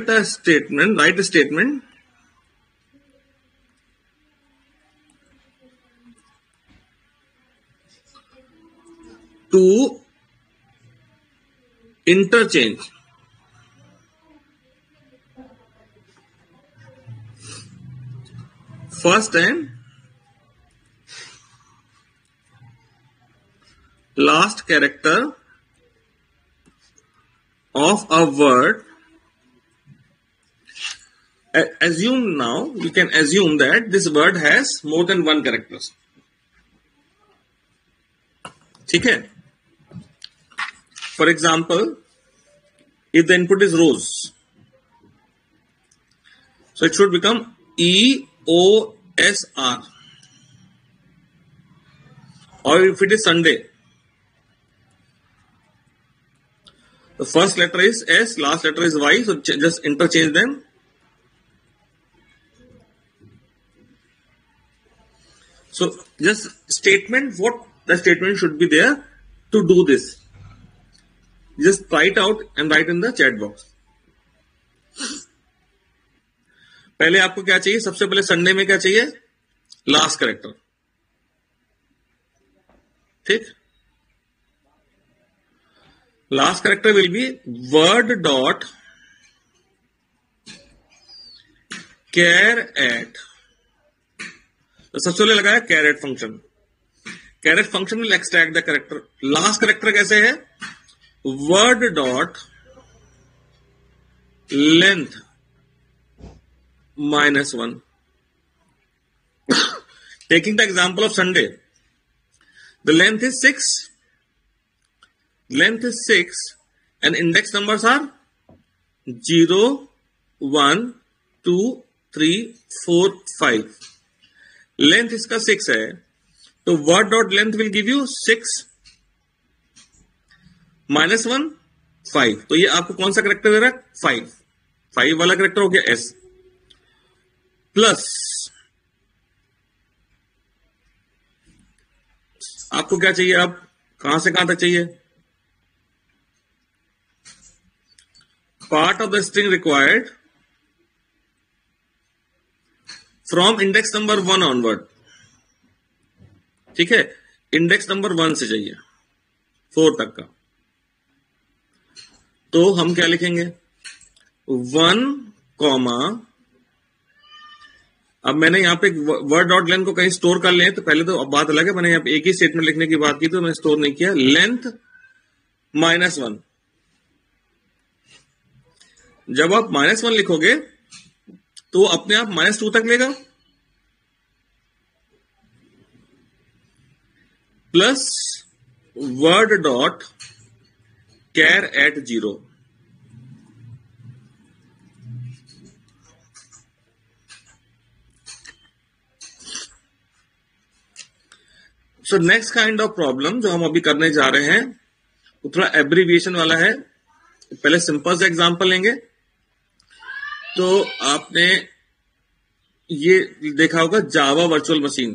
write a statement to interchange first and last character of a word. Assume now, you can assume that this word has more than one characters. ठीक है? For example, if the input is rose, so it should become EOSR. Or if it is Sunday, the first letter is S, last letter is Y, so just interchange them. So just statement, what the statement should be there to do this. Just write out and write in the chat box. पहले आपको क्या चाहिए? सबसे पहले Sunday में क्या चाहिए? Last character. ठीक? Last character will be word dot char at. तो सबसे पहले लगाया char at function. Char at function will extract the character. Last character कैसे है? Word dot length -1. Taking the example of Sunday, the length is 6. Length is 6 and index numbers are 0, 1, 2, 3, 4, 5. Length इसका 6 है, तो word dot length will give you 6 -1 5. तो ये आपको कौन सा करेक्टर दे रहा है? 5 वाला करेक्टर हो गया S. प्लस आपको क्या चाहिए? अब कहां से कहां तक चाहिए? Part of the string required from index number 1 onward. ठीक है, इंडेक्स नंबर 1 से चाहिए 4 तक का. तो हम क्या लिखेंगे? 1, अब मैंने यहां पे वर्ड डॉट लेंथ को कहीं स्टोर कर लिया, तो पहले तो अब बात अलग है, मैंने यहां पे एक ही स्टेटमेंट लिखने की बात की तो मैंने स्टोर नहीं किया. लेंथ -1. जब आप -1 लिखोगे तो अपने आप -2 तक लेगा. Plus word dot char at 0. So next kind of problem जो हम अभी करने जा रहे हैं वो थोड़ा एब्रीविएशन वाला है. पहले सिंपल सा एग्जांपल लेंगे. तो आपने ये देखा होगा जावा वर्चुअल मशीन.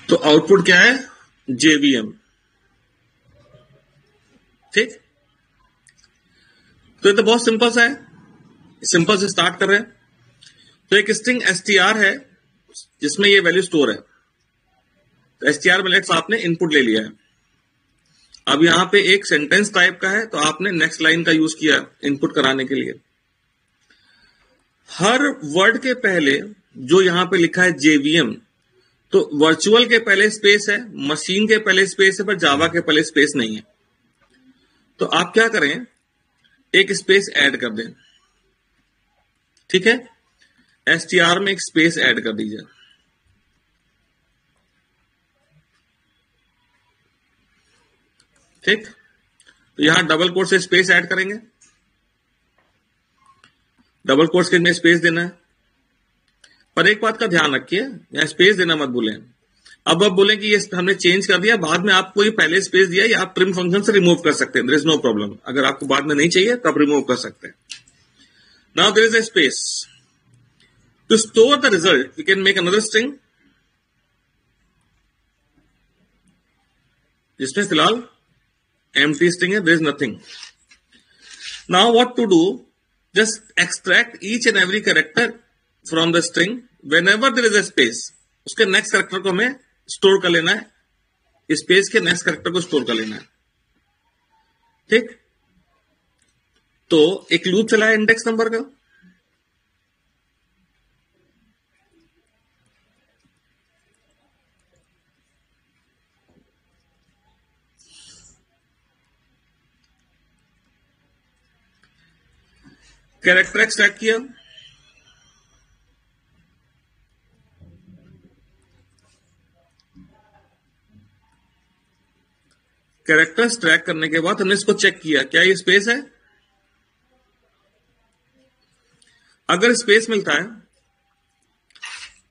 तो आउटपुट क्या है? JVM. ठीक, तो ये तो बहुत सिंपल सा है. सिंपल से स्टार्ट कर रहे हैं. तो एक स्ट्रिंग str है जिसमें ये वैल्यू स्टोर है. तो str में लेट्स आपने इनपुट ले लिया है. अब यहां पे एक सेंटेंस टाइप का है, तो आपने नेक्स्ट लाइन का यूज किया इनपुट कराने के लिए. हर वर्ड के पहले जो यहां पे लिखा है JVM, तो वर्चुअल के पहले स्पेस है, मशीन के पहले स्पेस है, पर जावा के पहले स्पेस नहीं है. तो आप क्या करें? एक स्पेस ऐड कर दें. ठीक है, str में एक स्पेस ऐड कर दीजिए. ठीक, तो यहां डबल कोट से स्पेस ऐड करेंगे. डबल कोट्स के में स्पेस देना है. पर एक बात का ध्यान रखिए, यहां स्पेस देना मत भूलें. अब आप बोलें कि ये हमने चेंज कर दिया, बाद में आपको ये पहले स्पेस दिया, या आप प्रिम फंक्शन से रिमूव कर सकते हैं. There is no problem. अगर आपको बाद में नहीं चाहिए तब रिमूव कर सकते हैं. Now there is a space. To store the result we can make another string. जिसमें फिलहाल एम्प्टी स्ट्रिंग है, there is nothing. Now what to do, just extract each and every character from the string whenever there is a space. उसके next character को हमें store कर लेना है, space के नेक्स्ट कैरेक्टर को स्टोर कर लेना है. ठीक, तो एक लूप चला है इंडेक्स नंबर का. कैरेक्टर एक्सट्रैक्ट किया, कैरेक्टर्स ट्रैक करने के बाद हमने इसको चेक किया क्या ये स्पेस है. अगर स्पेस मिलता है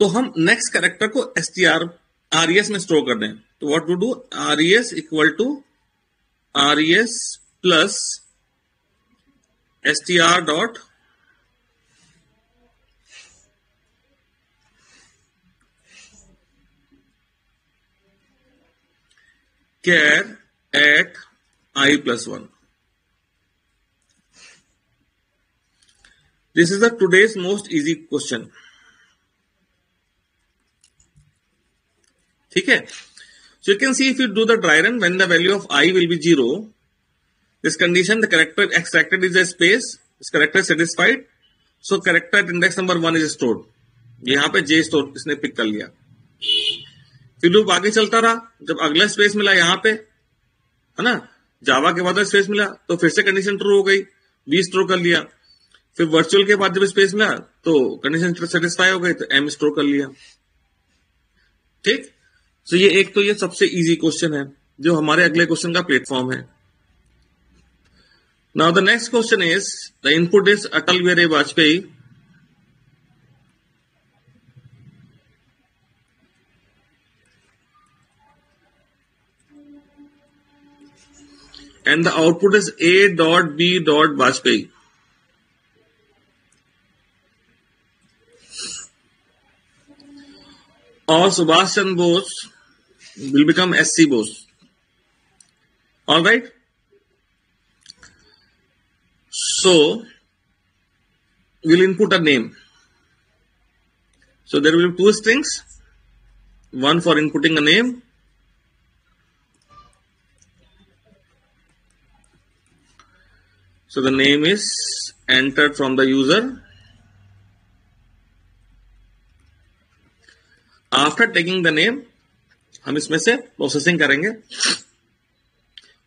तो हम नेक्स्ट कैरेक्टर को RES में स्टोर कर दें. तो what to do, RES equal to RES plus str dot char at i+1. This is the today's most easy question. ठीक है, so you can see if you do the dry run when the value of I will be 0, this condition the character extracted is a space, this character is satisfied, so character at index number 1 is stored. यहां पे J store इसने pick कर लिया. फिर loop आगे चलता रहा, जब अगला स्पेस मिला यहां पे, है ना, जावा के बाद स्पेस मिला तो फिर से कंडीशन ट्रू हो गई, बी स्टोर कर लिया. फिर वर्चुअल के बाद जब स्पेस मिला तो कंडीशन सेटिस्फाई हो गई तो एम स्टोर कर लिया. ठीक, तो ये एक तो ये सबसे इजी क्वेश्चन है जो हमारे अगले क्वेश्चन का प्लेटफॉर्म है. Now the next question is the input is Atal Bihari Vajpayee and the output is A.B.Vajpayee. Or Subhash Chandra Bose will become SC Bose. All right. So we'll input a name. So there will be two strings, one for inputting a name, so the name is entered from the user. After taking the name, हम इसमें से processing करेंगे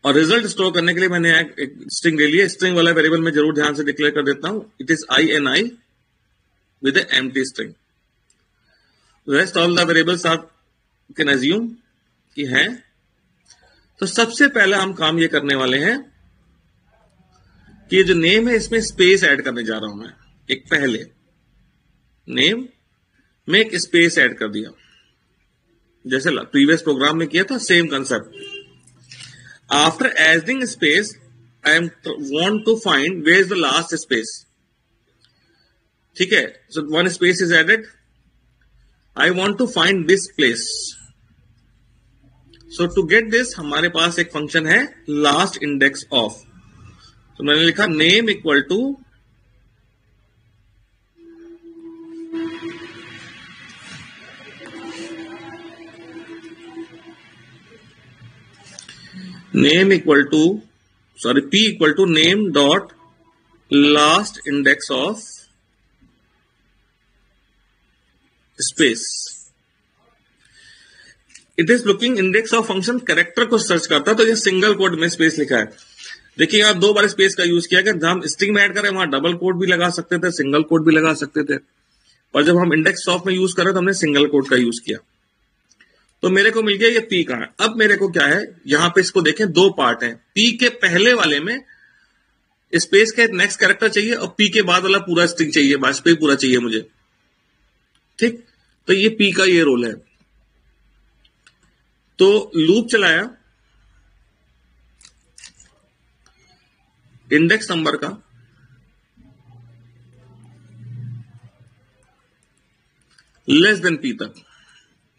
और result store करने के लिए मैंने एक स्ट्रिंग ले लिया. स्ट्रिंग वाला वेरिएबल मैं जरूर ध्यान से डिक्लेयर कर देता हूं. It is INI with A empty string. Rest all the variables आप कैन अज्यूम कि हैं. तो सबसे पहले हम काम ये करने वाले हैं कि ये जो नेम है इसमें स्पेस ऐड करने जा रहा हूं मैं. एक पहले नेम में एक स्पेस ऐड कर दिया, जैसे प्रीवियस प्रोग्राम में किया था, same concept. After adding space I am want to find where is the last space. ठीक है, so one space is added. I want to find this place. So to get this हमारे पास एक function है last index of. तो मैंने लिखा name equal to P equal to name dot last index of space. It is looking index of function character को search करता, तो ये सिंगल कोड में स्पेस लिखा है. देखिए आप दो बार स्पेस का यूज किया, कि हम स्ट्रिंग में ऐड करें वहां डबल कोड भी लगा सकते थे, सिंगल कोड भी लगा सकते थे, और जब हम इंडेक्स ऑफ में यूज करें तो हमने सिंगल कोड का यूज किया. तो मेरे को मिल गया ये पी कहां है. अब मेरे को क्या है, यहां पे इसको देखें दो पार्ट है. पी के पहले वाले में स्पेस के नेक्स्ट कैरेक्टर चाहिए और पी के बाद वाला पूरा स्ट्रिंग चाहिए, वाजपेयी पूरा चाहिए मुझे. ठीक, तो ये पी का ये रोल है. तो लूप चलाया इंडेक्स नंबर का, लेस देन पी तक,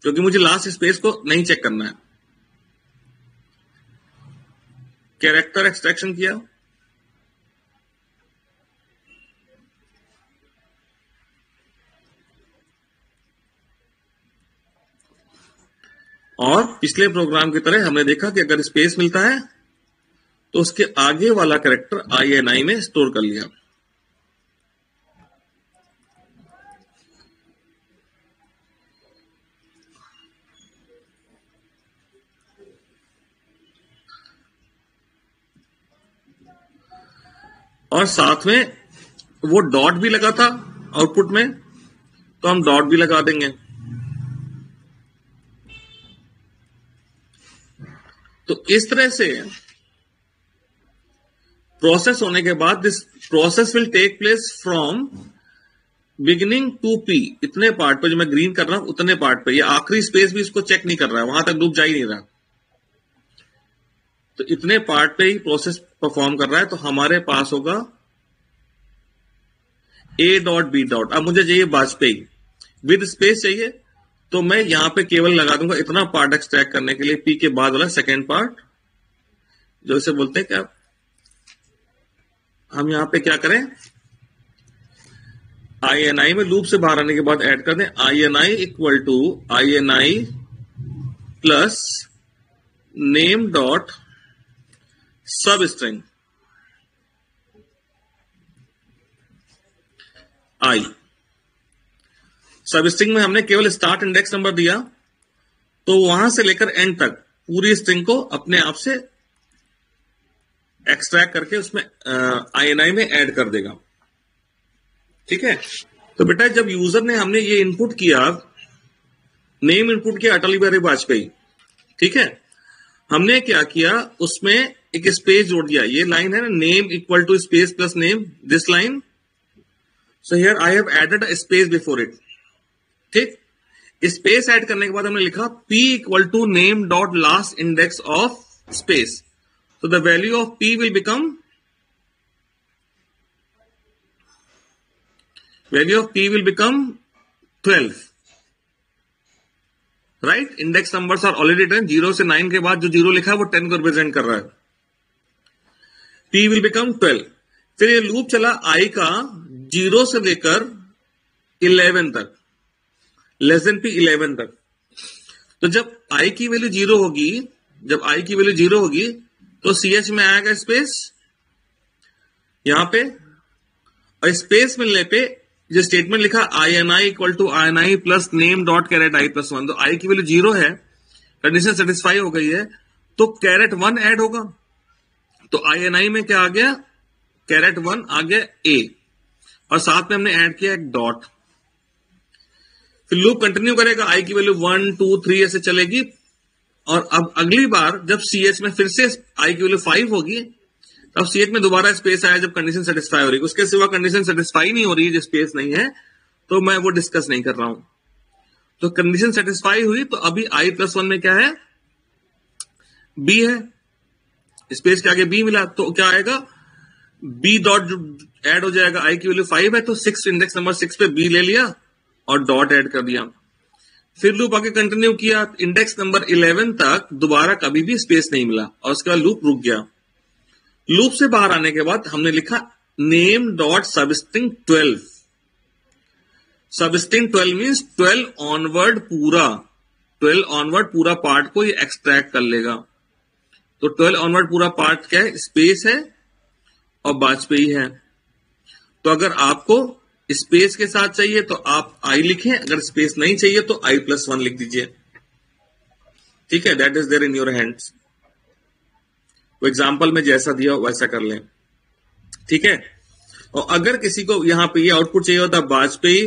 क्योंकि मुझे लास्ट स्पेस को नहीं चेक करना है. कैरेक्टर एक्सट्रैक्शन किया, और पिछले प्रोग्राम की तरह हमने देखा कि अगर स्पेस मिलता है तो उसके आगे वाला कैरेक्टर INI में स्टोर कर लिया। और साथ में वो डॉट भी लगा था आउटपुट में, तो हम डॉट भी लगा देंगे। तो इस तरह से प्रोसेस होने के बाद this process will take place from beginning to P. इतने पार्ट पे जो मैं ग्रीन कर रहा हूं उतने पार्ट पे, ये आखिरी स्पेस भी इसको चेक नहीं कर रहा है, वहां तक लूप जा ही नहीं रहा। तो इतने पार्ट पे ही प्रोसेस परफॉर्म कर रहा है। तो हमारे पास होगा A डॉट B डॉट। अब मुझे चाहिए वाजपेयी विद स्पेस चाहिए, तो मैं यहां पे केवल लगा दूंगा इतना पार्ट एक्सट्रैक्ट करने के लिए, पी के बाद वाला सेकेंड पार्ट जो इसे बोलते हैं क्या, हम यहां पे क्या करें, INI में लूप से बाहर आने के बाद ऐड कर दें INI equal to INI plus name dot substring I. Substring में हमने केवल स्टार्ट इंडेक्स नंबर दिया, तो वहां से लेकर एंड तक पूरी स्ट्रिंग को अपने आप से एक्सट्रैक्ट करके उसमें INI में ऐड कर देगा। ठीक है। तो बेटा जब यूजर ने हमने ये इनपुट किया, नेम इनपुट किया अटल बिहारी वाजपेयी, ठीक है, हमने क्या किया, उसमें एक स्पेस जोड़ दिया। ये लाइन है ना, name equal to space plus name, this line. So here I have added a space before it. ठीक, स्पेस ऐड करने के बाद हमने लिखा P equal to name dot last index of space. So the value of P will become 12. Right? Index numbers are already 10. 0 से 9 के बाद जो 0 लिखा है वो 10 को रिप्रेजेंट कर रहा है। P will become 12. फिर ये लूप चला I का 0 से लेकर 11 तक, लेस देन P 11 तक। तो जब I की वैल्यू 0 होगी, तो CH में आएगा स्पेस यहां पे, और स्पेस मिलने पे जो स्टेटमेंट लिखा INI equal to INI plus name dot caret I plus 1, तो I की वैल्यू 0 है, कंडीशन सेटिस्फाई हो गई है, तो कैरेट 1 ऐड होगा। तो INI में क्या आ गया, कैरेट 1 आ गया A, और साथ में हमने ऐड किया एक डॉट। फिर लूप कंटिन्यू करेगा, I की वैल्यू 1 2 3 ऐसे चलेगी, और अब अगली बार जब CH में फिर से I की वैल्यू 5 होगी, तब CH में दोबारा स्पेस आया जब कंडीशन सेटिस्फाई हो रही है। उसके सिवा कंडीशन सेटिस्फाई नहीं हो रही है, जो स्पेस नहीं है, तो मैं वो डिस्कस नहीं कर रहा हूं। तो कंडीशन सेटिस्फाई हुई, तो अभी I प्लस 1 में क्या है, B है, स्पेस के आगे B मिला, तो क्या आएगा, B डॉट ऐड हो जाएगा। I की वैल्यू 5 है, तो 6 इंडेक्स नंबर 6 पे B ले लिया और डॉट ऐड कर दिया। फिर लूप आगे कंटिन्यू किया, इंडेक्स नंबर 11 तक दोबारा कभी भी स्पेस नहीं मिला, और उसके बाद लूप रुक गया। लूप से बाहर आने के बाद हमने लिखा name dot substring 12। Substring 12 means 12 onward पूरा पार्ट को ये एक्सट्रैक्ट कर लेगा। तो 12 ऑनवर्ड पूरा पार्ट क्या है, स्पेस है और वाजपेयी है। तो अगर आपको स्पेस के साथ चाहिए तो आप I लिखें, अगर स्पेस नहीं चाहिए तो I प्लस 1 लिख दीजिए। ठीक है, that is there in your hands. तो एग्जाम्पल में जैसा दिया वैसा कर लें। ठीक है, और अगर किसी को यहां पे ये आउटपुट चाहिए होता Vajpayee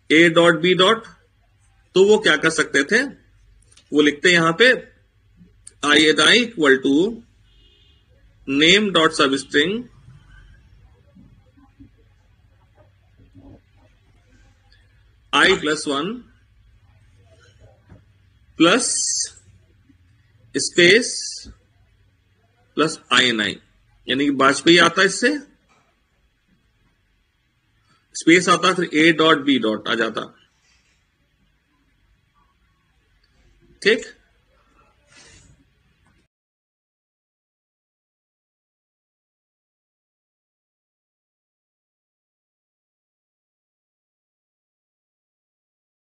A dot B dot, तो वो क्या कर सकते थे, वो लिखते यहां पे INI equal to name dot substring I plus 1 plus space plus INI, यानी कि वाजपेयी आता है, इससे स्पेस आता, फिर A डॉट B डॉट आ जाता। ठीक।